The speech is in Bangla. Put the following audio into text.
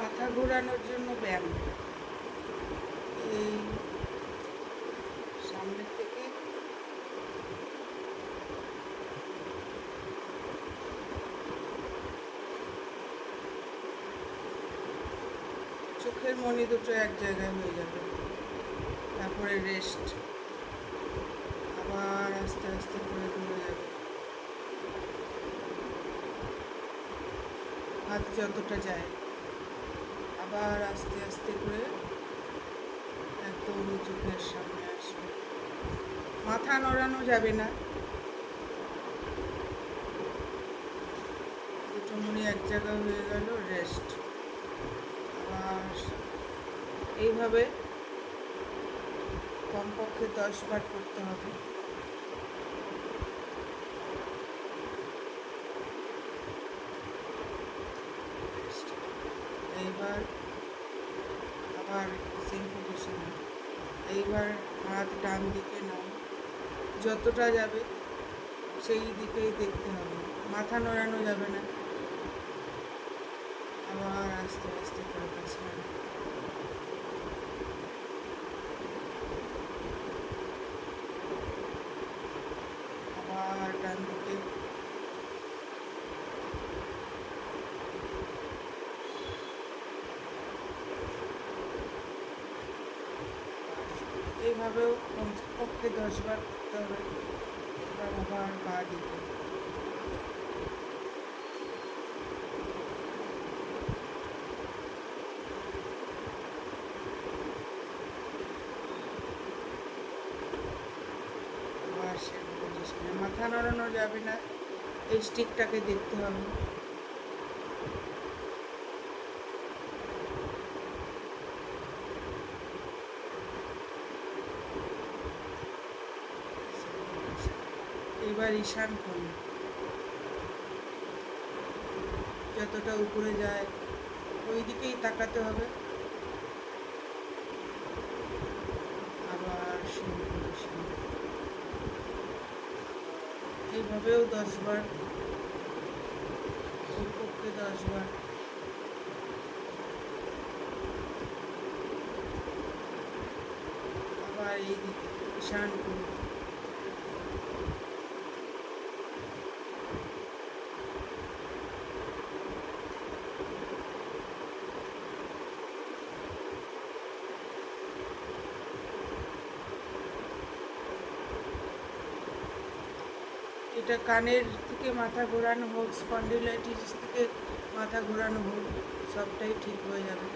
মাথা ঘোরানোর জন্য ব্যায়াম। এই সামনের থেকে চোখের মণি দুটো এক জায়গায় হয়ে যাবে, তারপরে রেস্ট, আবার আস্তে আস্তে করে ঘুরে যাবে। হাত যতটা যায়, আবার আস্তে আস্তে করে একদম চোখের সামনে আসবে। মাথা নড়ানো যাবে না, দুটো মণি এক জায়গায় হয়ে গেল, রেস্ট। আবার এইভাবে কমপক্ষে 10 বার করতে হবে। এইবার আবার সেম পজিশনে, এইবার হাত ডান দিকে নাও, যতটা যাবে সেই দিকেই দেখতে হবে, মাথা নড়ানো যাবে না। আবার আস্তে আস্তে করে কাছে আনো। আবার ডান দিকে, এইভাবেও কমপক্ষে 10 বার করতে হবে। এবার আবার বা দিকে, আবার সেম পজিশনে, মাথা নড়ানো যাবে না, এই স্টিকটাকে দেখতে হবে। এবার ঈশান কোণ, যতটা উপরে যায় ওই দিকেই তাকাতে হবে। আবার সেই পজিশন, এইভাবেও 10 বার, কমপক্ষে 10 বার। আবার এই দিকে ঈশান কোণ, এটা কানের থেকে মাথা ঘোরানো হোক, স্পন্ডিলাইটিস থেকে মাথা ঘোরানো হোক, সবটাই ঠিক হয়ে যাবে।